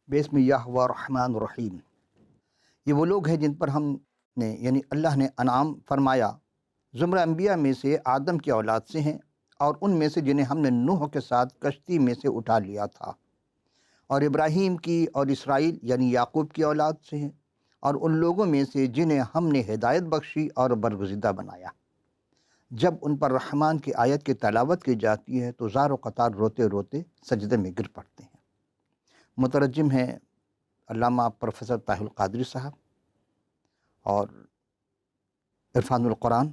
بسم اللہ الرحمن الرحیم۔ یہ وہ لوگ ہیں جن پر ہم نے یعنی اللہ نے انعام فرمایا، زمرہ انبیاء میں سے آدم کی اولاد سے ہیں، اور ان میں سے جنہیں ہم نے نوح کے ساتھ کشتی میں سے اٹھا لیا تھا، اور ابراہیم کی اور اسرائیل یعنی یعقوب کی اولاد سے ہیں، اور ان لوگوں میں سے جنہیں ہم نے ہدایت بخشی اور برگزیدہ بنایا۔ جب ان پر رحمان کی آیت کی تلاوت کی جاتی ہے تو زار و قطار روتے روتے سجدے میں گر پڑتے ہیں۔ مترجم ہیں علامہ پروفیسر طاہر القادری صاحب، اور عرفان القرآن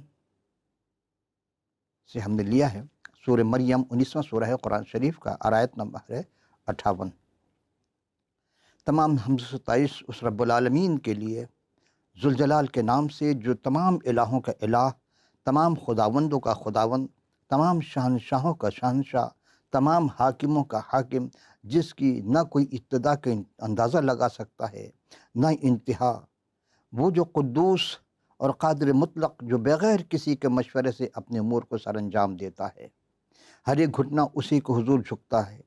سے ہم نے لیا ہے سورہ مریم 19واں سورہ ہے قرآن شریف کا، اور آیت نمبر ہے 58۔ تمام حمد و ستائش اس رب العالمین کے لیے ذوالجلال کے نام سے جو تمام الہوں کا الہ، تمام خداوندوں کا خداوند، تمام شہنشاہوں کا شہنشاہ، تمام حاکموں کا حاکم، جس کی نہ کوئی ابتدا کا اندازہ لگا سکتا ہے نہ انتہا۔ وہ جو قدوس اور قادر مطلق، جو بغیر کسی کے مشورے سے اپنے امور کو سر انجام دیتا ہے۔ ہر ایک گھٹنا اسی کو حضور جھکتا ہے،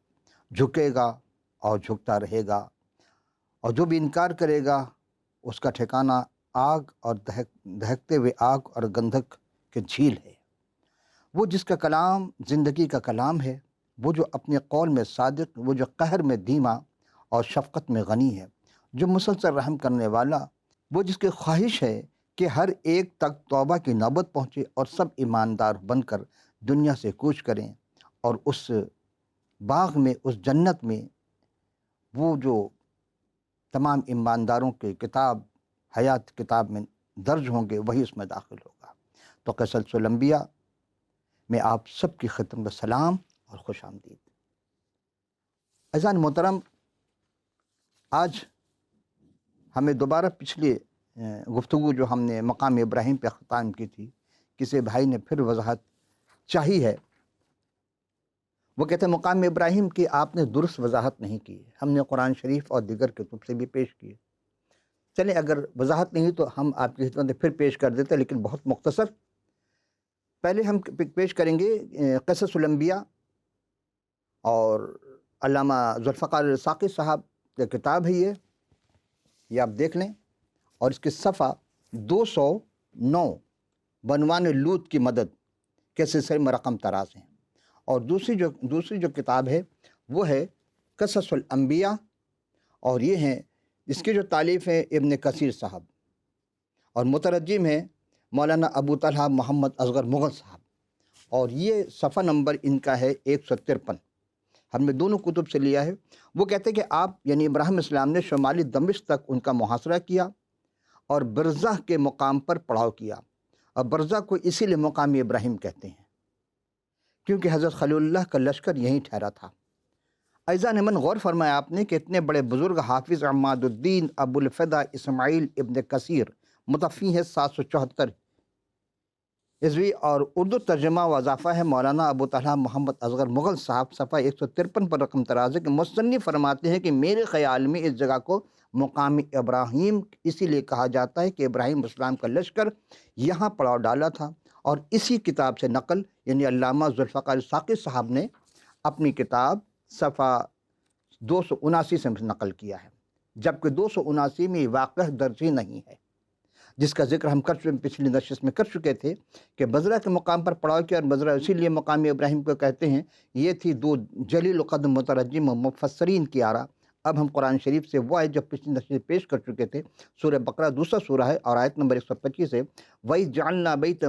جھکے گا اور جھکتا رہے گا، اور جو بھی انکار کرے گا اس کا ٹھکانہ آگ اور دہکتے ہوئے آگ اور گندھک کے جھیل ہے۔ وہ جس کا کلام زندگی کا کلام ہے، وہ جو اپنے قول میں صادق، وہ جو قہر میں دھیما اور شفقت میں غنی ہے، جو مسلسل رحم کرنے والا، وہ جس کی خواہش ہے کہ ہر ایک تک توبہ کی نوبت پہنچے اور سب ایماندار بن کر دنیا سے کوچ کریں، اور اس باغ میں، اس جنت میں، وہ جو تمام ایمانداروں کے کتاب حیات کتاب میں درج ہوں گے، وہی اس میں داخل ہوگا۔ تو قصص الانبیاء میں آپ سب کی خدمت میں سلام اور خوش آمدید۔ عزیزان محترم، آج ہمیں دوبارہ پچھلی گفتگو جو ہم نے مقام ابراہیم پہ ختم کی تھی، کسی بھائی نے پھر وضاحت چاہی ہے۔ وہ کہتے ہیں مقام ابراہیم کی آپ نے درست وضاحت نہیں کی، ہم نے قرآن شریف اور دیگر کتب سے بھی پیش کیے۔ چلیں، اگر وضاحت نہیں تو ہم آپ کی خدمت میں پھر پیش کر دیتے، لیکن بہت مختصر۔ پہلے ہم پیش کریں گے قصص الانبیاء، اور علامہ ذوالفقار ساقی صاحب کی کتاب ہے یہ آپ دیکھ لیں، اور اس کے صفحہ 209 بعنوان لوط کی مدد کے سلسلے میں رقم تراز ہیں۔ اور دوسری جو کتاب ہے وہ ہے قصص الانبیاء، اور یہ ہیں اس کی جو تالیف ہے ابن کثیر صاحب، اور مترجم ہے مولانا ابو طلحہ محمد اصغر مغل صاحب، اور یہ صفحہ نمبر ان کا ہے 153۔ ہم نے دونوں کتب سے لیا ہے۔ وہ کہتے ہیں کہ آپ یعنی ابراہیم اسلام نے شمالی دمشق تک ان کا محاصرہ کیا اور برزخ کے مقام پر پڑاؤ کیا، اور برزخ کو اسی لیے مقام ابراہیم کہتے ہیں کیونکہ حضرت خلیل اللہ کا لشکر یہیں ٹھہرا تھا۔ عزیزان من، غور فرمایا آپ نے کہ اتنے بڑے بزرگ حافظ عماد الدین ابو الفدا اسماعیل ابن کثیر، متوفی ہے 774 عیسوی، اور اردو ترجمہ و اضافہ ہے مولانا ابو طلحہ محمد اصغر مغل صاحب، صفحہ 153 پر رقم تراز ہے کہ مصنف فرماتے ہیں کہ میرے خیال میں اس جگہ کو مقام ابراہیم اسی لیے کہا جاتا ہے کہ ابراہیم اسلام کا لشکر یہاں پڑاؤ ڈالا تھا، اور اسی کتاب سے نقل یعنی علامہ ذوالفقار ساقی صاحب نے اپنی کتاب صفحہ 279 سے نقل کیا ہے، جبکہ 279 میں واقعہ درج ہی نہیں ہے، جس کا ذکر ہم پچھلی نشست میں کر چکے تھے کہ بذرہ کے مقام پر پڑاؤ کیا، اور بذرہ اسی لیے مقام ابراہیم کو کہتے ہیں۔ یہ تھی دو جلیل القدر مترجم و مفسرین کی آراء۔ اب ہم قرآن شریف سے وہ آیت جو پچھلی نشست میں پیش کر چکے تھے، سورہ بقرہ دوسرا سورہ ہے، اور آیت نمبر 125 ہے، وَإِذْ جَعَلْنَا بَيْتَ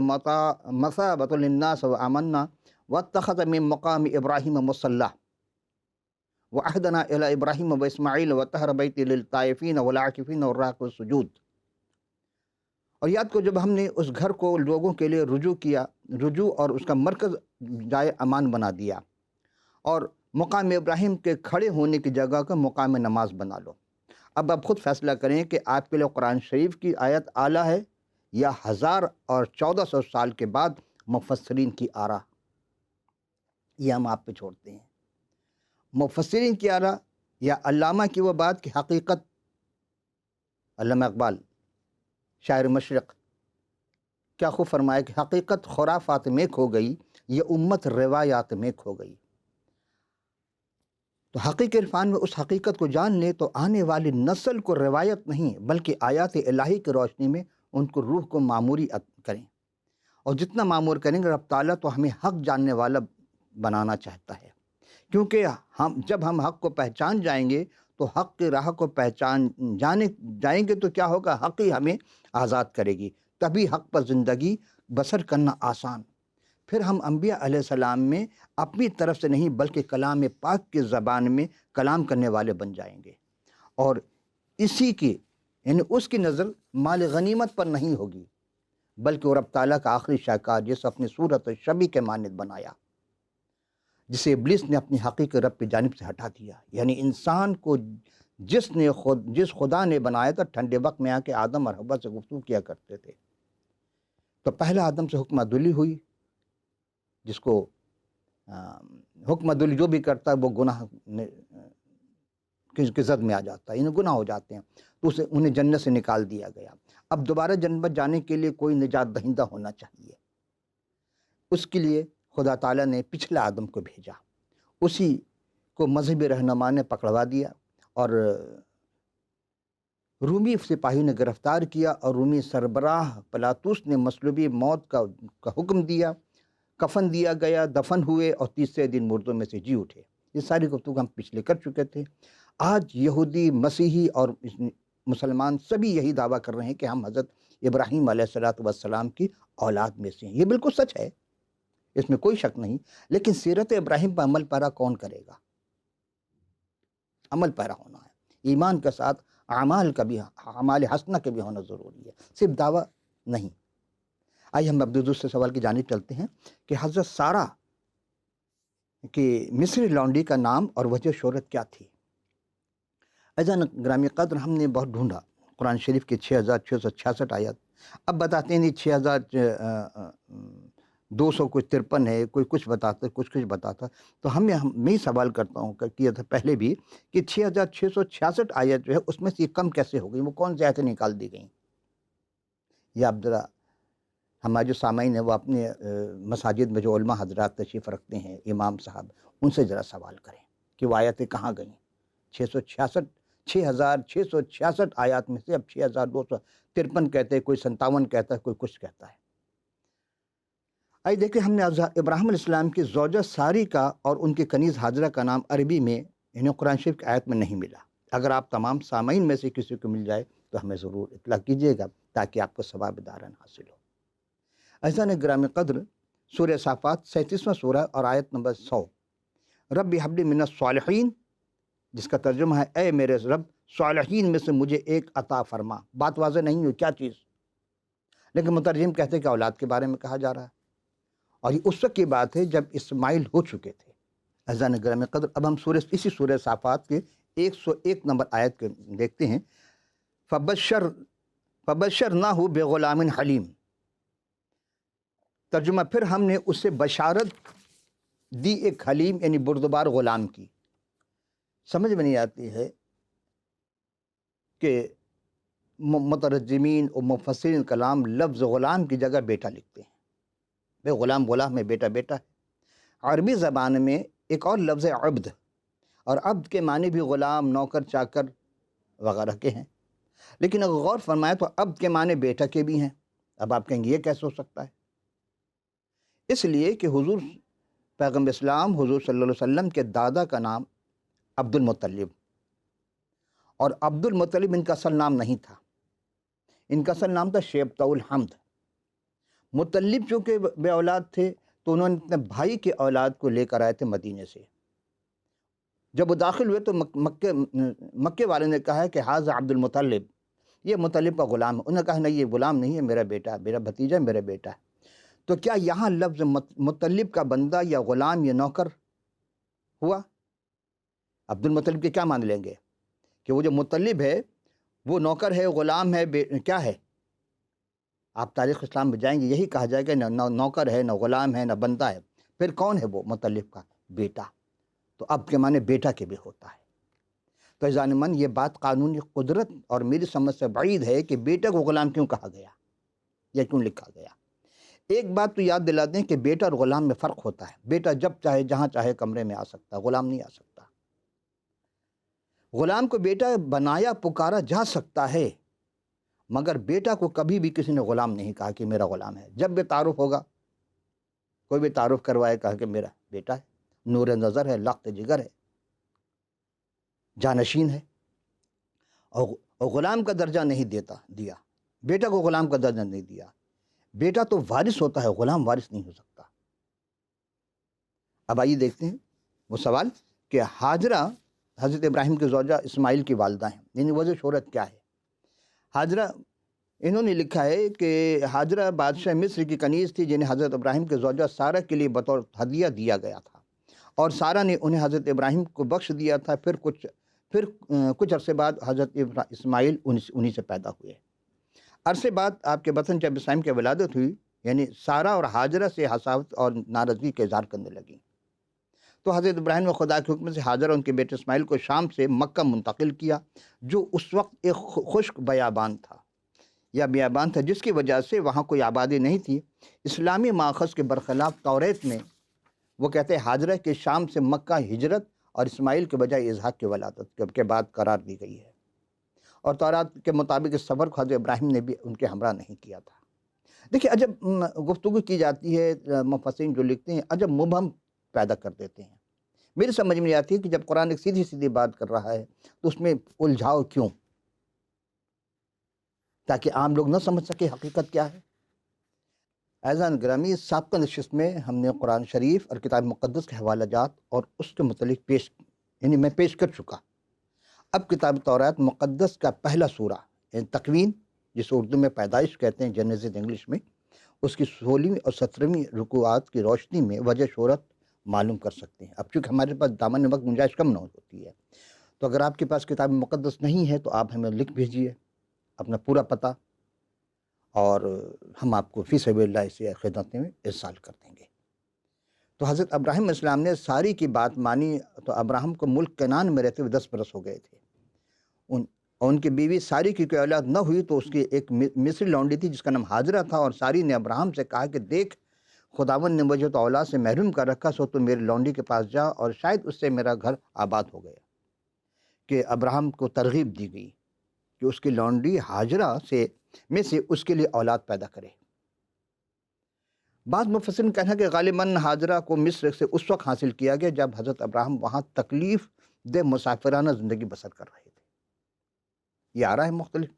مَثَابَةً لِلنَّاسِ وَآمَنَّا وَاتَّخَذَ مِن مَّقَامِ إِبْرَاهِيمَ مُصَلًّى وَعَهْدْنَا إِلَىٰ إِبْرَاهِيمَ وَإِسْمَاعِيلَ وَطَهَّرَ بَيْتِي لِلطَّائِفِينَ وَالْعَاكِفِينَ وَالرُّكَّعِ السُّجُودِ۔ اور یاد کو جب ہم نے اس گھر کو لوگوں کے لیے رجوع اور اس کا مرکز جائے امان بنا دیا، اور مقام ابراہیم کے کھڑے ہونے کی جگہ کا مقام نماز بنا لو۔ اب آپ خود فیصلہ کریں کہ آپ کے لیے قرآن شریف کی آیت اعلیٰ ہے یا 1400 سال کے بعد مفسرین کی آراء۔ یہ ہم آپ پہ چھوڑتے ہیں، مفسرین کی آراء یا علامہ کی وہ بات کہ حقیقت، علامہ اقبال شاعر مشرق کیا خوب فرمایا کہ حقیقت خرافات میں کھو گئی، یہ امت روایات میں کھو گئی۔ تو حقیقی عرفان میں اس حقیقت کو جان لیں تو آنے والی نسل کو روایت نہیں بلکہ آیات الہی کی روشنی میں ان کو روح کو معموری کریں، اور جتنا معمور کریں گے رب تعالیٰ تو ہمیں حق جاننے والا بنانا چاہتا ہے، کیونکہ جب ہم حق کو پہچان جائیں گے تو حق کی راہ کو پہچان جائیں گے تو کیا ہوگا، حق ہی ہمیں آزاد کرے گی، تبھی حق پر زندگی بسر کرنا آسان۔ پھر ہم انبیاء علیہ السلام میں اپنی طرف سے نہیں بلکہ کلام پاک کی زبان میں کلام کرنے والے بن جائیں گے، اور اسی کی یعنی اس کی نظر مال غنیمت پر نہیں ہوگی بلکہ وہ رب تعالیٰ کا آخری شاہکار جس اپنی صورت شبیہ کے مانند بنایا، جسے ابلیس نے اپنی حقیقی رب کی جانب سے ہٹا دیا۔ یعنی انسان کو جس خدا نے بنایا تھا، ٹھنڈے وقت میں آ کے آدم اور حوا سے گفتگو کیا کرتے تھے، تو پہلا آدم سے حکم عدولی ہوئی، جس کو حکم عدولی جو بھی کرتا ہے وہ گناہ کی زد میں آ جاتا ہے، انہیں گناہ ہو جاتے ہیں، تو انہیں جنت سے نکال دیا گیا۔ اب دوبارہ جنت جانے کے لیے کوئی نجات دہندہ ہونا چاہیے، اس کے لیے خدا تعالیٰ نے پچھلا آدم کو بھیجا، اسی کو مذہبی رہنما نے پکڑوا دیا اور رومی سپاہی نے گرفتار کیا، اور رومی سربراہ پلاطوس نے مصلوبی موت کا حکم دیا، کفن دیا گیا، دفن ہوئے اور تیسرے دن مردوں میں سے جی اٹھے۔ یہ ساری گفتگو ہم پچھلے کر چکے تھے۔ آج یہودی، مسیحی اور مسلمان سبھی یہی دعویٰ کر رہے ہیں کہ ہم حضرت ابراہیم علیہ السلام کی اولاد میں سے ہیں۔ یہ بالکل سچ ہے، اس میں کوئی شک نہیں، لیکن سیرت ابراہیم پر عمل پیرا کون کرے گا؟ عمل پیرا ہونا ہے، ایمان کے ساتھ اعمال حسنہ کے بھی ہونا ضروری ہے، صرف دعویٰ نہیں۔ آئیے ہم اب دوسرے سوال کی جانب چلتے ہیں کہ حضرت سارہ کی مصری لونڈی کا نام اور وجہ شہرت کیا تھی؟ عزیزان گرامی قدر، ہم نے بہت ڈھونڈا قرآن شریف کی 6666 آیات، اب بتاتے ہیں 6200 کچھ 53 ہے، کوئی کچھ بتاتا کچھ بتاتا، تو میں ہی سوال کرتا ہوں کیا تھا پہلے بھی کہ 6666 آیت جو ہے اس میں سے کم کیسے ہو گئی، وہ کون سی آیتیں نکال دی گئیں؟ یا اب ذرا ہمارے جو سامعین ہیں وہ اپنے مساجد میں جو علماء حضرات تشریف رکھتے ہیں، امام صاحب، ان سے ذرا سوال کریں کہ وہ آیتیں کہاں گئیں۔ 6666 آیات میں سے اب 6253 کہتے ہیں، کوئی 57 کہتا ہے، کوئی کچھ کہتا ہے۔ آئیے دیکھیں، ہم نے ابراہیم علیہ السلام کی زوجہ ساری کا اور ان کے کنیز حاجرہ کا نام عربی میں انہیں قرآن شریف کی آیت میں نہیں ملا۔ اگر آپ تمام سامعین میں سے کسی کو مل جائے تو ہمیں ضرور اطلاع کیجیے گا تاکہ آپ کو ثواب دارن حاصل ہو۔ عزیزان گرامی قدر، سورہ صافات 37واں سورہ اور آیت نمبر 100، رب حب لی من الصالحین، جس کا ترجمہ ہے اے میرے رب صالحین میں سے مجھے ایک عطا فرما۔ بات واضح نہیں ہوئی کیا چیز، لیکن مترجم کہتے ہیں کہ اولاد کے بارے میں کہا جا رہا ہے، اور یہ اس وقت کی بات ہے جب اسماعیل ہو چکے تھے۔ عزیزان گرامی قدر، اب ہم اسی سورہ صافات کے 101 نمبر آیت کے دیکھتے ہیں، فبشرناہ بغلام حلیم، ترجمہ پھر ہم نے اسے بشارت دی ایک حلیم یعنی بردبار غلام کی۔ سمجھ میں نہیں آتی ہے کہ مترجمین اور مفسرین کلام لفظ غلام کی جگہ بیٹا لکھتے ہیں، بے غلام ہے، بیٹا ہے۔ عربی زبان میں ایک اور لفظ ہے عبد، اور عبد کے معنی بھی غلام، نوکر، چاکر وغیرہ کے ہیں، لیکن اگر غور فرمائے تو عبد کے معنی بیٹا کے بھی ہیں۔ اب آپ کہیں گے یہ کیسے ہو سکتا ہے؟ اس لیے کہ حضور پیغمبر اسلام حضور صلی اللہ علیہ وسلم کے دادا کا نام عبد المطلب، اور عبد المطلب ان کا اصل نام نہیں تھا، ان کا اصل نام تھا شیبۃ الحمد۔ مطلب چونکہ بے اولاد تھے تو انہوں نے اپنے بھائی کے اولاد کو لے کر آئے تھے مدینے سے۔ جب وہ داخل ہوئے تو مکے والے نے کہا کہ حاذا عبد المطلب، یہ مطلب کا غلام ہے۔ انہوں نے کہا نہیں، یہ غلام نہیں ہے، میرا بیٹا، میرا بھتیجا، میرا بیٹا ہے۔ تو کیا یہاں لفظ مطلب کا بندہ یا غلام یا نوکر ہوا؟ عبد المطلب کے کیا مان لیں گے کہ وہ جو مطلب ہے وہ نوکر ہے، غلام ہے، کیا ہے؟ آپ تاریخ اسلام میں جائیں گے یہی کہا جائے گا، نہ نوکر ہے، نہ غلام ہے، نہ بندہ ہے، پھر کون ہے وہ مطلب کا؟ بیٹا۔ تو اب کے معنی بیٹا کے بھی ہوتا ہے۔ تو عزیزان من، یہ بات قانونی قدرت اور میری سمجھ سے بعید ہے کہ بیٹا کو غلام کیوں کہا گیا یا کیوں لکھا گیا۔ ایک بات تو یاد دلا دیں کہ بیٹا اور غلام میں فرق ہوتا ہے۔ بیٹا جب چاہے جہاں چاہے کمرے میں آ سکتا ہے، غلام نہیں آ سکتا۔ غلام کو بیٹا بنایا پکارا جا سکتا ہے، مگر بیٹا کو کبھی بھی کسی نے غلام نہیں کہا کہ میرا غلام ہے۔ جب بھی تعارف ہوگا، کوئی بھی تعارف کروائے، کہا کہ میرا بیٹا ہے، نور نظر ہے، لخت جگر ہے، جانشین ہے، اور غلام کا درجہ نہیں دیا، بیٹا کو غلام کا درجہ نہیں دیا۔ بیٹا تو وارث ہوتا ہے، غلام وارث نہیں ہو سکتا۔ اب آئیے دیکھتے ہیں وہ سوال کہ ہاجرہ حضرت ابراہیم کی زوجہ اسماعیل کی والدہ ہیں، یعنی وجہ شہرت کیا ہے؟ ہاجرہ، انہوں نے لکھا ہے کہ ہاجرہ بادشاہ مصر کی کنیز تھی جنہیں حضرت ابراہیم کے زوجہ سارہ کے لیے بطور ہدیہ دیا گیا تھا، اور سارہ نے انہیں حضرت ابراہیم کو بخش دیا تھا۔ پھر کچھ عرصے بعد حضرت اسماعیل انہی سے پیدا ہوئے۔ عرصے بعد آپ کے وطن جب اسماعیل کی ولادت ہوئی، یعنی سارہ اور ہاجرہ سے حساوت اور ناراضگی کا اظہار کرنے لگیں، تو حضرت ابراہیم نے خدا کے حکم سے ہاجرہ ان کے بیٹے اسماعیل کو شام سے مکہ منتقل کیا، جو اس وقت ایک خشک بیابان تھا جس کی وجہ سے وہاں کوئی آبادی نہیں تھی۔ اسلامی ماخذ کے برخلاف توریت میں وہ کہتے ہیں ہاجرہ کے شام سے مکہ ہجرت اور اسماعیل کے بجائے اسحاق کی ولادت کے بعد قرار دی گئی ہے، اور تورات کے مطابق اس سفر کو حضرت ابراہیم نے بھی ان کے ہمراہ نہیں کیا تھا۔ دیکھیے، عجب گفتگو کی جاتی ہے، مفسرین جو لکھتے ہیں عجب مبہم پیدا کر دیتے ہیں۔ میری سمجھ میں آتی ہے کہ جب قرآن ایک سیدھی بات کر رہا ہے تو اس میں الجھاؤ کیوں؟ تاکہ عام لوگ نہ سمجھ سکے حقیقت کیا ہے۔ عزیزان گرامی، سابقہ نشست میں ہم نے قرآن شریف اور کتاب مقدس کے حوالہ جات اور اس کے متعلق میں پیش کر چکا۔ اب کتاب تورات مقدس کا پہلا سورہ، یعنی تکوین، جس اردو میں پیدائش کہتے ہیں، جنیسس انگلش میں، اس کی 16ویں اور 17ویں رکوعات کی روشنی میں وجہ شہرت معلوم کر سکتے ہیں۔ اب چونکہ ہمارے پاس دامن وقت گنجائش کم نہ ہوتی ہے، تو اگر آپ کے پاس کتاب مقدس نہیں ہے تو آپ ہمیں لکھ بھیجیے اپنا پورا پتہ، اور ہم آپ کو فی سبیل اللہ اسے خدمت میں ارسال کر دیں گے۔ تو حضرت ابراہیم علیہ السلام نے ساری کی بات مانی، تو ابراہیم کو ملک کنعان میں رہتے ہوئے 10 برس ہو گئے تھے۔ ان کی بیوی ساری کی کوئی اولاد نہ ہوئی تو اس کی ایک مصری لونڈی تھی جس کا نام ہاجرہ تھا، اور ساری نے ابراہیم سے کہا کہ دیکھ، خداوند نے مجھے تو اولاد سے محروم کر رکھا، سو تو میری لونڈی کے پاس جا اور شاید اس سے میرا گھر آباد ہو گیا۔ کہ ابراہیم کو ترغیب دی گئی کہ اس کی لونڈی ہاجرہ میں سے اس کے لیے اولاد پیدا کرے۔ بعض مفسرین کہنا کہ غالباً ہاجرہ کو مصر سے اس وقت حاصل کیا گیا جب حضرت ابراہیم وہاں تکلیف دہ مسافرانہ زندگی بسر کر رہے تھے۔ یہ آرا ہے مختلف،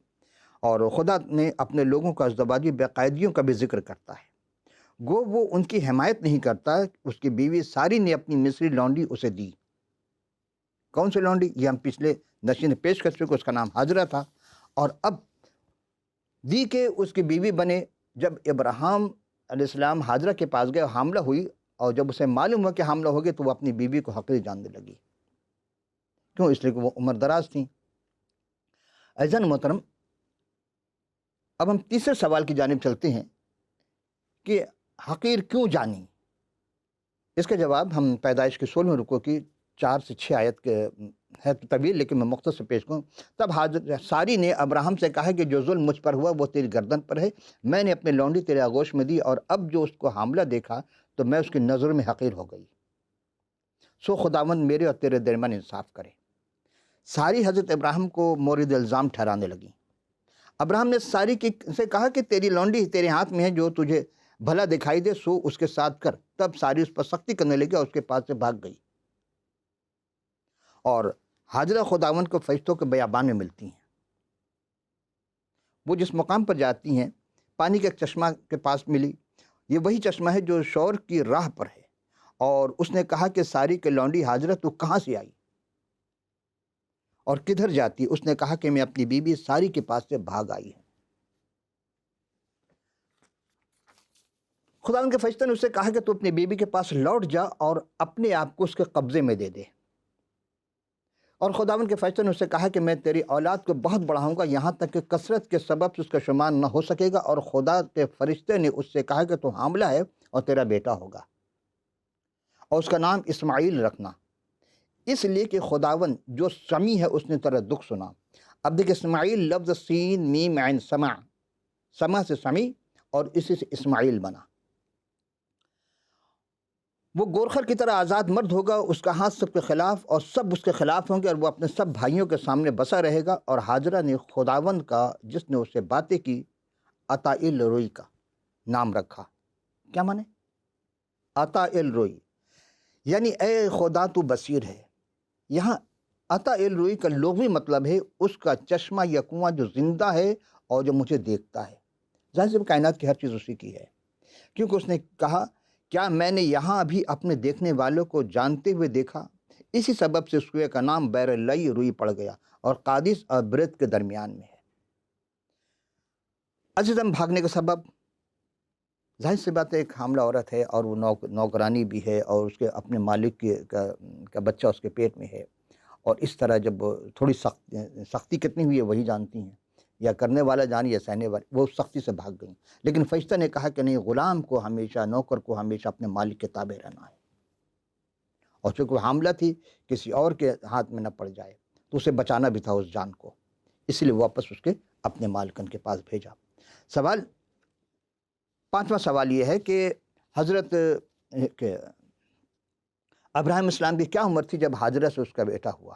اور خدا نے اپنے لوگوں کا ازدواجی باقاعدگیوں کا بھی ذکر کرتا ہے، گو وہ ان کی حمایت نہیں کرتا۔ اس کی بیوی ساری نے اپنی مصری لونڈی اسے دی۔ کون سی لونڈی؟ یہ ہم پچھلے نشین پیش کر چکے، اس کا نام ہاجرہ تھا، اور اب دی کہ اس کی بیوی بنے۔ جب ابراہیم علیہ السلام ہاجرہ کے پاس گئے، حاملہ ہوئی، اور جب اسے معلوم ہوا کہ حاملہ ہو گئی تو وہ اپنی بیوی کو حقیر جاننے لگی۔ کیوں؟ اس لیے کہ وہ عمر دراز تھیں۔ عزیزان محترم، اب ہم تیسرے سوال کی جانب چلتے ہیں کہ حقیر کیوں جانی؟ اس کا جواب ہم پیدائش کے 16ویں رکوع کی 4 سے 6 آیت کے ہے طویل، لیکن میں مختصر پیش کروں۔ تب ساری نے ابراہیم سے کہا کہ جو ظلم مجھ پر ہوا وہ تیری گردن پر ہے، میں نے اپنی لونڈی تیرے آغوش میں دی، اور اب جو اس کو حاملہ دیکھا تو میں اس کی نظروں میں حقیر ہو گئی، سو خداوند میرے اور تیرے درمیان انصاف کرے۔ ساری حضرت ابراہیم کو مورد الزام ٹھہرانے لگی۔ ابراہیم نے ساری سے کہا کہ تیری لونڈی تیرے ہاتھ میں ہے، جو تجھے بھلا دکھائی دے سو اس کے ساتھ کر۔ تب ساری اس پر سختی کرنے لگی اور اس کے پاس سے بھاگ گئی، اور ہاجرہ خداوند کو فرشتوں کے بیابان میں ملتی ہیں۔ وہ جس مقام پر جاتی ہیں، پانی کے ایک چشمہ کے پاس ملی۔ یہ وہی چشمہ ہے جو شور کی راہ پر ہے، اور اس نے کہا کہ ساری کے لونڈی ہاجرہ تو کہاں سے آئی اور کدھر جاتی؟ اس نے کہا کہ میں اپنی بیوی ساری کے پاس سے بھاگ آئی ہوں۔ خداوند کے فرشتے نے اس سے کہا کہ تو اپنی بیوی کے پاس لوٹ جا اور اپنے آپ کو اس کے قبضے میں دے دے۔ اور خداوند کے فرشتے نے اس سے کہا کہ میں تیری اولاد کو بہت بڑھاؤں گا، یہاں تک کہ کثرت کے سبب سے اس کا شمار نہ ہو سکے گا۔ اور خدا کے فرشتے نے اس سے کہا کہ تو حاملہ ہے اور تیرا بیٹا ہوگا، اور اس کا نام اسماعیل رکھنا، اس لیے کہ خداوند جو سمیع ہے اس نے تیرا دکھ سنا۔ اب دیکھ، اسماعیل لفظ سین میم عین سمع، سمع سے سمیع، اور اسی سے اسماعیل بنا۔ وہ گورکھر کی طرح آزاد مرد ہوگا، اس کا ہاتھ سب کے خلاف اور سب اس کے خلاف ہوں گے، اور وہ اپنے سب بھائیوں کے سامنے بسا رہے گا۔ اور ہاجرہ نے خداوند کا جس نے اسے باتیں کی عطا الروئی کا نام رکھا۔ کیا مانے؟ عطا الروئی یعنی اے خدا تو بصیر ہے۔ یہاں عطا الروئی کا لغوی مطلب ہے اس کا چشمہ یا کنواں جو زندہ ہے اور جو مجھے دیکھتا ہے۔ ظاہر سے کائنات کی ہر چیز اسی کی ہے، کیونکہ اس نے کہا کیا میں نے یہاں بھی اپنے دیکھنے والوں کو جانتے ہوئے دیکھا؟ اسی سبب سے اس کنویں کا نام بیر اللئی روئی پڑ گیا اور قادس اور برت کے درمیان میں ہے۔ عزیزم، بھاگنے کا سبب ظاہر سی بات ہے، ایک حاملہ عورت ہے اور وہ نوکرانی بھی ہے، اور اس کے اپنے مالک کا بچہ اس کے پیٹ میں ہے، اور اس طرح جب تھوڑی سختی کتنی ہوئی ہے وہی جانتی ہیں، یا کرنے والا جانی یا سہنے والا، وہ سختی سے بھاگ گئیں۔ لیکن فرشتہ نے کہا کہ نہیں، غلام کو ہمیشہ، نوکر کو ہمیشہ اپنے مالک کے تابع رہنا ہے، اور چونکہ وہ حاملہ تھی کسی اور کے ہاتھ میں نہ پڑ جائے تو اسے بچانا بھی تھا اس جان کو، اس لیے واپس اس کے اپنے مالکن کے پاس بھیجا۔ پانچواں سوال یہ ہے کہ حضرت ابراہیم اسلام کی کیا عمر تھی جب ہاجرہ سے اس کا بیٹا ہوا؟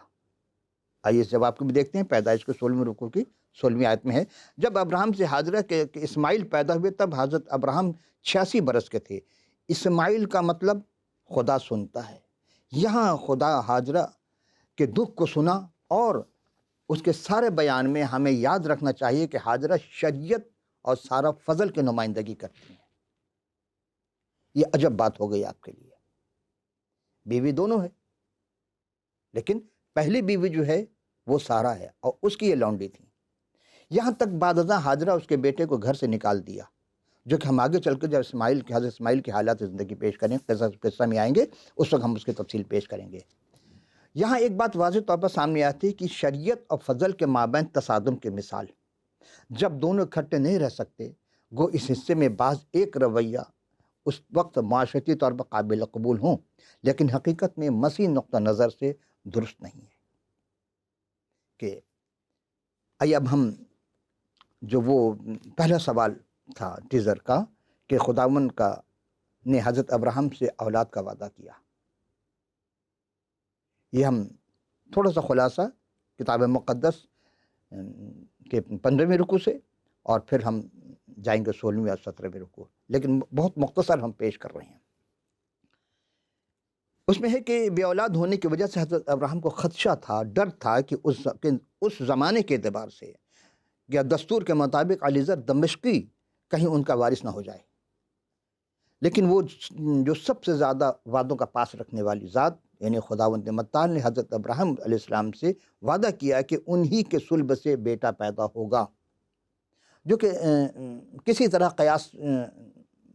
آئیے اس جواب کو بھی دیکھتے ہیں۔ پیدائش کے 16ویں رکوع کی 16ویں آیت میں ہے، جب ابراہیم سے ہاجرہ کے اسماعیل پیدا ہوئے تب حضرت ابراہیم 86 برس کے تھے۔ اسماعیل کا مطلب خدا سنتا ہے۔ یہاں خدا ہاجرہ کے دکھ کو سنا، اور اس کے سارے بیان میں ہمیں یاد رکھنا چاہیے کہ ہاجرہ شریعت اور سارا فضل کی نمائندگی کرتی ہیں۔ یہ عجب بات ہو گئی آپ کے لیے، بیوی دونوں ہے، لیکن پہلی بیوی جو ہے وہ سارا ہے اور اس کی یہ لونڈی تھی۔ یہاں تک بعد ازاں ہاجرہ اس کے بیٹے کو گھر سے نکال دیا، جو کہ ہم آگے چل کے جب حضرت اسماعیل کے حالات زندگی پیش کریں، قصہ میں آئیں گے، اس وقت ہم اس کی تفصیل پیش کریں گے۔ یہاں ایک بات واضح طور پر سامنے آتی ہے کہ شریعت اور فضل کے مابین تصادم کی مثال، جب دونوں اکٹھے نہیں رہ سکتے، گو اس حصے میں بعض ایک رویہ اس وقت معاشرتی طور پر قابل قبول ہوں، لیکن حقیقت میں مسیح نقطہ نظر سے درست نہیں ہے۔ کہ آئیے اب ہم جو وہ پہلا سوال تھا ٹیزر کا کہ خداوند کا نے حضرت ابراہیم سے اولاد کا وعدہ کیا، یہ ہم تھوڑا سا خلاصہ کتاب مقدس کے 15ویں رکوع سے، اور پھر ہم جائیں گے 16ویں اور 17ویں رکوع، لیکن بہت مختصر ہم پیش کر رہے ہیں۔ اس میں ہے کہ بے اولاد ہونے کی وجہ سے حضرت ابراہیم کو خدشہ تھا، ڈر تھا کہ اس زمانے کے اعتبار سے یا دستور کے مطابق علیزر دمشقی کہیں ان کا وارث نہ ہو جائے، لیکن وہ جو سب سے زیادہ وعدوں کا پاس رکھنے والی ذات یعنی خداوند متعال نے حضرت ابراہیم علیہ السلام سے وعدہ کیا کہ انہی کے صلب سے بیٹا پیدا ہوگا، جو کہ کسی طرح قیاس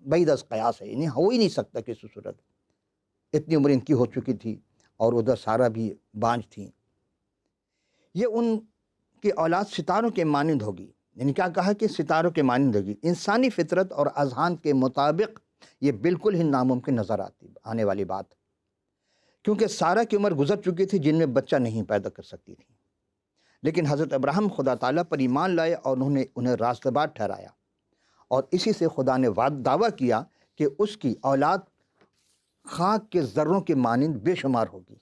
بعید از قیاس ہے، یعنی ہو ہی نہیں سکتا کسی صورت۔ اتنی عمر ان کی ہو چکی تھی اور ادھر سارا بھی بانجھ تھی۔ یہ ان کی اولاد ستاروں کے مانند ہوگی، یعنی کیا کہا کہ ستاروں کے مانند ہوگی۔ انسانی فطرت اور اذہان کے مطابق یہ بالکل ہی ناممکن نظر آنے والی بات، کیونکہ سارا کی عمر گزر چکی تھی جن میں بچہ نہیں پیدا کر سکتی تھی، لیکن حضرت ابراہیم خدا تعالیٰ پر ایمان لائے اور انہیں راست بار ٹھہرایا، اور اسی سے خدا نے دعویٰ کیا کہ اس کی اولاد خاک کے ذروں کے مانند بے شمار ہوگی۔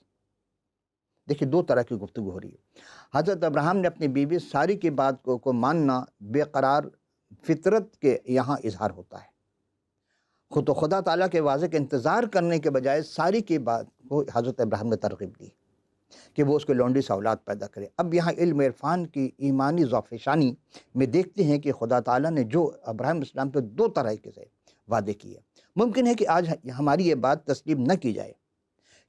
دیکھیے، دو طرح کی گفتگو ہو رہی ہے۔ حضرت ابراہیم نے اپنی بیوی ساری کی بات کو ماننا بے قرار فطرت کے یہاں اظہار ہوتا ہے۔ خدا تعالیٰ کے واضح کے انتظار کرنے کے بجائے ساری کی بات کو حضرت ابراہیم نے ترغیب دی کہ وہ اس کے لونڈی سے اولاد پیدا کرے۔ اب یہاں علم عرفان کی ایمانی ذوفشانی میں دیکھتے ہیں کہ خدا تعالیٰ نے جو ابراہیم السلام پہ دو طرح کے سے وعدے کیے۔ ممکن ہے کہ آج ہماری یہ بات تسلیم نہ کی جائے،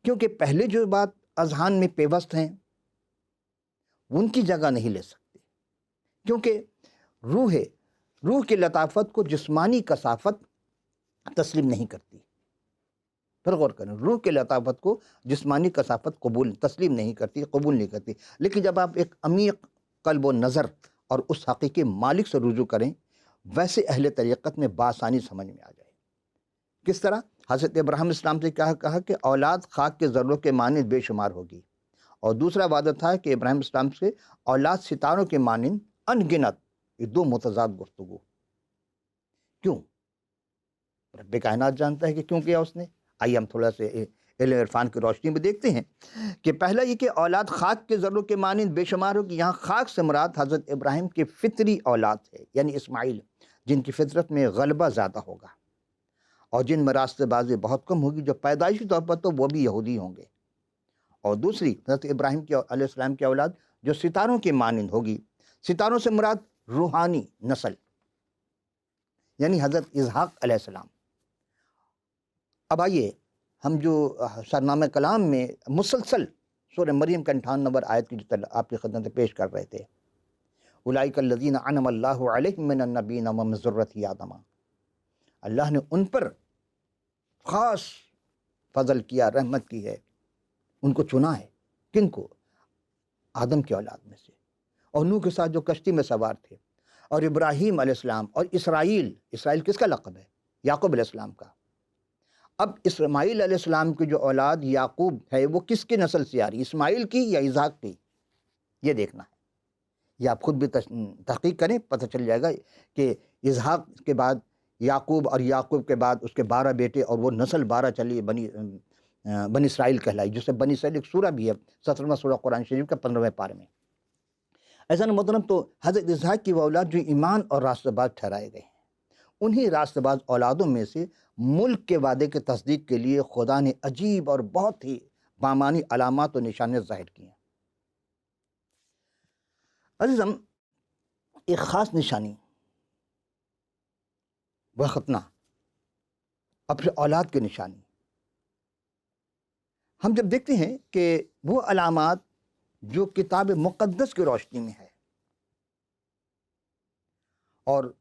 کیونکہ پہلے جو بات اذہان میں پیوست ہیں ان کی جگہ نہیں لے سکتے، کیونکہ روح کی لطافت کو جسمانی کثافت تسلیم نہیں کرتی۔ پھر غور کریں، روح کی لطافت کو جسمانی کثافت تسلیم نہیں کرتی، قبول نہیں کرتی، لیکن جب آپ ایک عمیق قلب و نظر اور اس حقیقی مالک سے رجوع کریں، ویسے اہل طریقت میں بآسانی سمجھ میں آ جائے۔ کس طرح؟ حضرت ابراہیم اسلام سے کہا کہ اولاد خاک کے ذروں کے مانند بے شمار ہوگی، اور دوسرا وعدہ تھا کہ ابراہیم اسلام سے اولاد ستاروں کے مانند ان گنت۔ یہ دو متضاد گفتگو۔ کیوں؟ رب کائنات جانتا ہے کہ کیوں کیا اس نے۔ آئیے ہم تھوڑا سے علم عرفان کی روشنی میں دیکھتے ہیں کہ پہلا یہ کہ اولاد خاک کے ذروں کے مانند بے شمار ہو، کہ یہاں خاک سے مراد حضرت ابراہیم کی فطری اولاد ہے، یعنی اسماعیل، جن کی فطرت میں غلبہ زیادہ ہوگا اور جن میں راستہ بازی بہت کم ہوگی، جو پیدائشی طور پر تو وہ بھی یہودی ہوں گے۔ اور دوسری حضرت ابراہیم کی علیہ السلام کی اولاد جو ستاروں کے مانند ہوگی، ستاروں سے مراد روحانی نسل، یعنی حضرت اسحاق علیہ السلام۔ اب آئیے ہم جو سرنامہ کلام میں مسلسل سورہ مریم کا 58 نمبر آیت کی جو آپ کی خدمت میں پیش کر رہے تھے، اولئک الذین انعم اللہ علیہم من النبیین ومن ذریۃ آدم، اللہ نے ان پر خاص فضل کیا، رحمت کی ہے، ان کو چنا ہے۔ کن کو؟ آدم کی اولاد میں سے، اور نوح کے ساتھ جو کشتی میں سوار تھے، اور ابراہیم علیہ السلام، اور اسرائیل۔ اسرائیل کس کا لقب ہے؟ یعقوب علیہ السلام کا۔ اب اسماعیل علیہ السلام کی جو اولاد یعقوب ہے، وہ کس کی نسل سے آ رہی؟ اسماعیل کی یا اسحاق کی؟ یہ دیکھنا ہے، یہ آپ خود بھی تحقیق کریں، پتہ چل جائے گا کہ اسحاق کے بعد یعقوب، اور یعقوب کے بعد اس کے 12 بیٹے، اور وہ نسل 12 چلی بنی اسرائیل کہلائی، جسے بنی اسرائیل ایک سورہ بھی ہے، 17واں سورہ قرآن شریف کا 15ویں پارے میں۔ ایسا نہ محترم، تو حضرت اسحاق کی وہ اولاد جو ایمان اور راستہ باز ٹھہرائے گئے ہیں، انہی راستہ باز اولادوں میں سے ملک کے وعدے کے تصدیق کے لیے خدا نے عجیب اور بہت ہی بامانی علامات و نشانیاں ظاہر کی ہیں۔ عزیزم، ایک خاص نشانی وہ ختنہ، اپنے اولاد کی نشانی۔ ہم جب دیکھتے ہیں کہ وہ علامات جو کتاب مقدس کی روشنی میں ہے، اور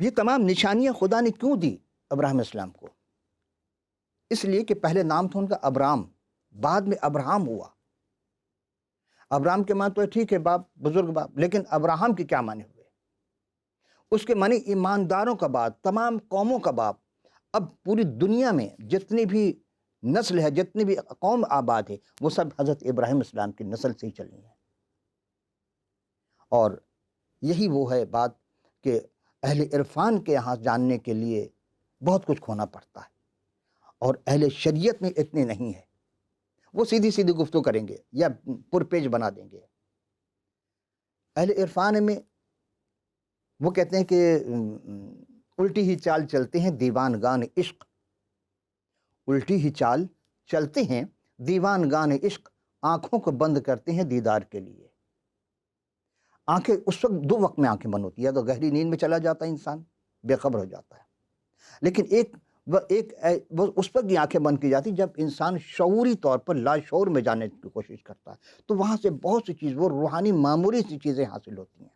یہ تمام نشانیاں خدا نے کیوں دی ابراہیم علیہ السلام کو؟ اس لیے کہ پہلے نام تھا ان کا ابرام، بعد میں ابراہم ہوا۔ ابراہم کے معنی تو ٹھیک ہے باپ، بزرگ باپ، لیکن ابراہم کے کیا معنی ہوئے؟ اس کے معنی ایمانداروں کا باپ، تمام قوموں کا باپ۔ اب پوری دنیا میں جتنی بھی نسل ہے، جتنی بھی قوم آباد ہے، وہ سب حضرت ابراہیم علیہ السلام کی نسل سے ہی چلی ہیں۔ اور یہی وہ ہے بات کہ اہل عرفان کے یہاں جاننے کے لیے بہت کچھ کھونا پڑتا ہے، اور اہل شریعت میں اتنے نہیں ہیں، وہ سیدھی سیدھی گفتگو کریں گے یا پر پیج بنا دیں گے۔ اہل عرفان میں وہ کہتے ہیں کہ الٹی ہی چال چلتے ہیں دیوان گان عشق، الٹی ہی چال چلتے ہیں دیوان گان عشق، آنکھوں کو بند کرتے ہیں دیدار کے لیے۔ آنکھیں اس وقت 2 وقت میں آنکھیں بند ہوتی ہے، تو گہری نیند میں چلا جاتا ہے انسان، بے خبر ہو جاتا ہے، لیکن ایک اس وقت یہ آنکھیں بند کی جاتی جب انسان شعوری طور پر لاشعور میں جانے کی کوشش کرتا ہے، تو وہاں سے بہت سی چیز، وہ روحانی معمولی سی چیزیں حاصل ہوتی ہیں۔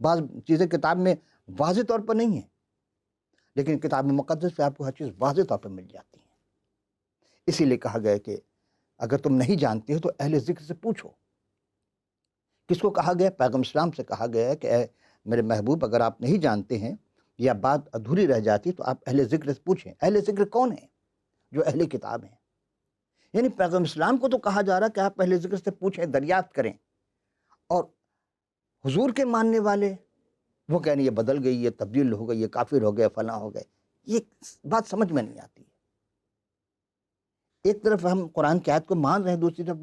بعض چیزیں کتاب میں واضح طور پر نہیں ہیں، لیکن کتاب مقدس سے آپ کو ہر چیز واضح طور پر مل جاتی ہے۔ اسی لیے کہا گیا کہ اگر تم نہیں جانتے ہو تو اہل ذکر سے پوچھو۔ کس کو کہا گیا؟ پیغمبر اسلام سے کہا گیا ہے کہ اے میرے محبوب، اگر آپ نہیں جانتے ہیں یا بات ادھوری رہ جاتی تو آپ اہل ذکر سے پوچھیں۔ اہل ذکر کون ہیں؟ جو اہل کتاب ہیں۔ یعنی پیغمبر اسلام کو تو کہا جا رہا کہ آپ اہل ذکر سے پوچھیں، دریافت کریں، اور حضور کے ماننے والے وہ کہنے یہ بدل گئی، یہ تبدیل ہو گئی، یہ کافر ہو گئے، فلاں ہو گئے، یہ بات سمجھ میں نہیں آتی ہے۔ ایک طرف ہم قرآن کی آیت کو مان رہے ہیں، دوسری طرف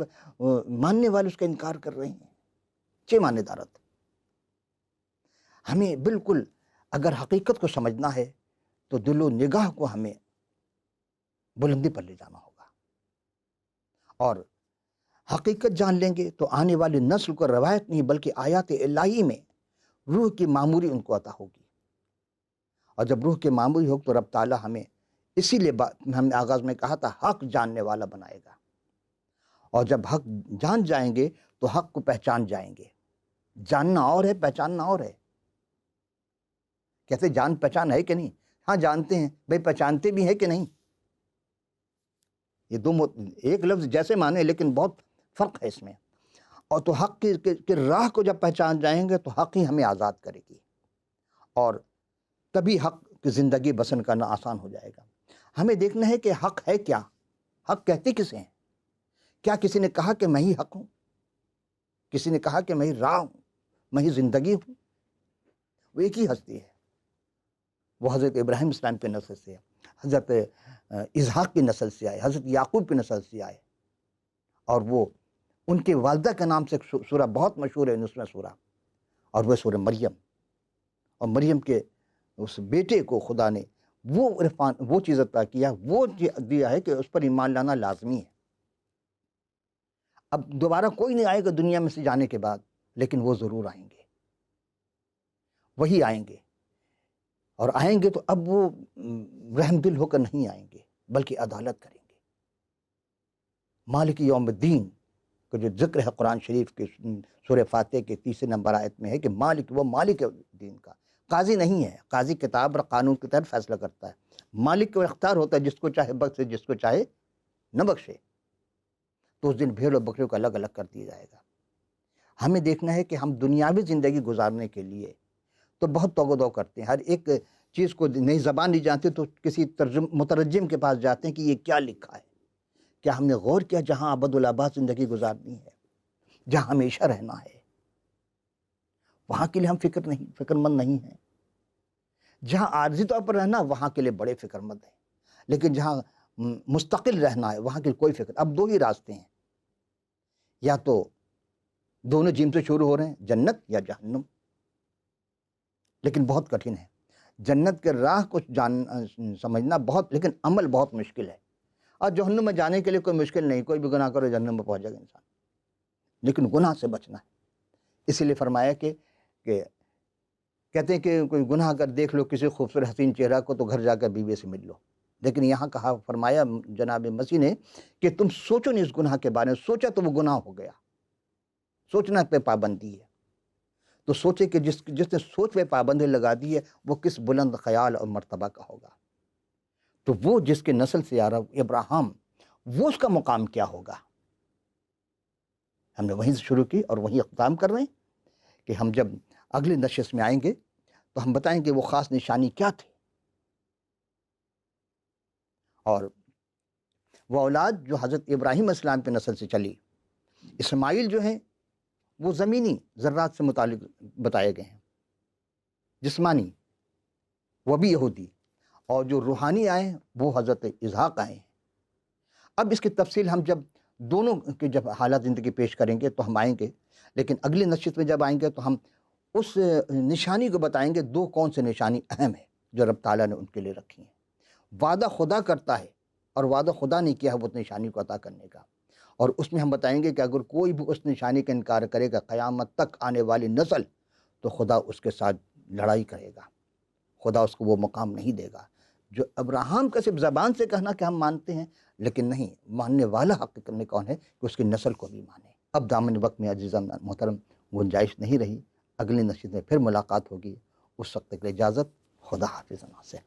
ماننے والے اس کا انکار کر رہے ہیں۔ مانے دارت ہمیں بالکل، اگر حقیقت کو سمجھنا ہے تو دل و نگاہ کو ہمیں بلندی پر لے جانا ہوگا، اور حقیقت جان لیں گے تو آنے والی نسل کو روایت نہیں بلکہ آیات الہی میں روح کی معموری ان کو عطا ہوگی، اور جب روح کی معموری ہوگی تو رب تعالیٰ ہمیں، اسی لیے ہم نے آغاز میں کہا تھا، حق جاننے والا بنائے گا، اور جب حق جان جائیں گے تو حق کو پہچان جائیں گے۔ جاننا اور ہے، پہچاننا اور ہے۔ کہتے جان پہچان ہے کہ نہیں؟ ہاں جانتے ہیں بھئی، پہچانتے بھی ہیں کہ نہیں؟ یہ ایک لفظ جیسے مانے، لیکن بہت فرق ہے اس میں۔ اور تو حق کی راہ کو جب پہچان جائیں گے تو حق ہی ہمیں آزاد کرے گی، اور تبھی حق کی زندگی بسر کرنا آسان ہو جائے گا۔ ہمیں دیکھنا ہے کہ حق ہے کیا، حق کہتے کسے ہیں؟ کیا کسی نے کہا کہ میں ہی حق ہوں؟ کسی نے کہا کہ میں ہی راہ ہوں، میں ہی زندگی ہوں؟ وہ ایک ہی ہستی ہے، وہ حضرت ابراہیم اسلام کے نسل سے ہے، حضرت اسحاق کی نسل سے آئے، حضرت یعقوب کی نسل سے آئے، اور وہ ان کے والدہ کے نام سے ایک سورہ بہت مشہور ہے، 19واں سورہ، اور وہ سورہ مریم، اور مریم کے اس بیٹے کو خدا نے وہ عرفان، وہ چیز عطا کیا، وہ دیا ہے کہ اس پر ایمان لانا لازمی ہے۔ اب دوبارہ کوئی نہیں آئے گا دنیا میں سے جانے کے بعد، لیکن وہ ضرور آئیں گے، وہی آئیں گے، اور آئیں گے تو اب وہ رحم دل ہو کر نہیں آئیں گے، بلکہ عدالت کریں گے۔ مالک یوم الدین کا جو ذکر ہے قرآن شریف کے سورہ فاتحہ کے 30 نمبر آیت میں ہے کہ مالک، وہ مالک الدین کا، قاضی نہیں ہے۔ قاضی کتاب اور قانون کے تحت فیصلہ کرتا ہے، مالک کو اختیار ہوتا ہے، جس کو چاہے بخشے، جس کو چاہے نہ بخشے۔ تو اس دن بھیڑ اور بکریوں کو الگ الگ کر دیا جائے گا۔ ہمیں دیکھنا ہے کہ ہم دنیاوی زندگی گزارنے کے لیے تو بہت توغ و دو کرتے ہیں، ہر ایک چیز کو نئی زبان نہیں جانتے تو کسی مترجم کے پاس جاتے ہیں کہ یہ کیا لکھا ہے۔ کیا ہم نے غور کیا جہاں ابد الآباد زندگی گزارنی ہے، جہاں ہمیشہ رہنا ہے، وہاں کے لیے ہم فکر مند نہیں ہیں؟ جہاں عارضی طور پر رہنا وہاں کے لیے بڑے فکر مند ہیں، لیکن جہاں مستقل رہنا ہے وہاں کے کوئی فکر۔ اب دو ہی راستے ہیں، یا تو دونوں جیم سے شروع ہو رہے ہیں، جنت یا جہنم، لیکن بہت کٹھن ہے۔ جنت کے راہ کو سمجھنا بہت، لیکن عمل بہت مشکل ہے۔ اور جہنم میں جانے کے لیے کوئی مشکل نہیں، کوئی بھی گناہ کرو جہنم میں پہنچ جائے گا انسان، لیکن گناہ سے بچنا ہے۔ اسی لیے فرمایا کہ کہتے ہیں کہ کوئی گناہ اگر دیکھ لو کسی خوبصورت حسین چہرہ کو تو گھر جا کر بیوی سے مل لو، لیکن یہاں کہا فرمایا جناب مسیح نے کہ تم سوچو نہیں اس گناہ کے بارے میں، سوچا تو وہ گناہ ہو گیا۔ سوچنا پہ پابندی ہے، تو سوچے کہ جس نے سوچ پہ پابندی لگا دی ہے وہ کس بلند خیال اور مرتبہ کا ہوگا۔ تو وہ جس کے نسل سے آ رہا ابراہیم، وہ اس کا مقام کیا ہوگا؟ ہم نے وہیں سے شروع کی اور وہیں اختتام کر رہے ہیں کہ ہم جب اگلی نشست میں آئیں گے تو ہم بتائیں گے وہ خاص نشانی کیا تھی، اور وہ اولاد جو حضرت ابراہیم علیہ السلام کے نسل سے چلی، اسماعیل جو ہیں وہ زمینی ذرات سے متعلق بتائے گئے ہیں، جسمانی، وہ بھی یہودی، اور جو روحانی آئے ہیں وہ حضرت اسحاق آئے ہیں۔ اب اس کی تفصیل ہم جب دونوں کے جب حالات زندگی پیش کریں گے تو ہم آئیں گے، لیکن اگلی نشست میں جب آئیں گے تو ہم اس نشانی کو بتائیں گے، دو کون سے نشانی اہم ہے جو رب تعالیٰ نے ان کے لیے رکھی ہیں۔ وعدہ خدا کرتا ہے اور وعدہ خدا نے کیا ہے وہ نشانی کو عطا کرنے کا، اور اس میں ہم بتائیں گے کہ اگر کوئی بھی اس نشانی کا انکار کرے گا قیامت تک آنے والی نسل، تو خدا اس کے ساتھ لڑائی کرے گا، خدا اس کو وہ مقام نہیں دے گا جو ابراہیم کا صرف زبان سے کہنا کہ ہم مانتے ہیں، لیکن نہیں، ماننے والا حقیقت میں کون ہے کہ اس کی نسل کو بھی مانے۔ اب دامن وقت میں عزیزان محترم گنجائش نہیں رہی، اگلی نشست میں پھر ملاقات ہوگی، اس وقت کے لیے اجازت، خدا حافظ سے۔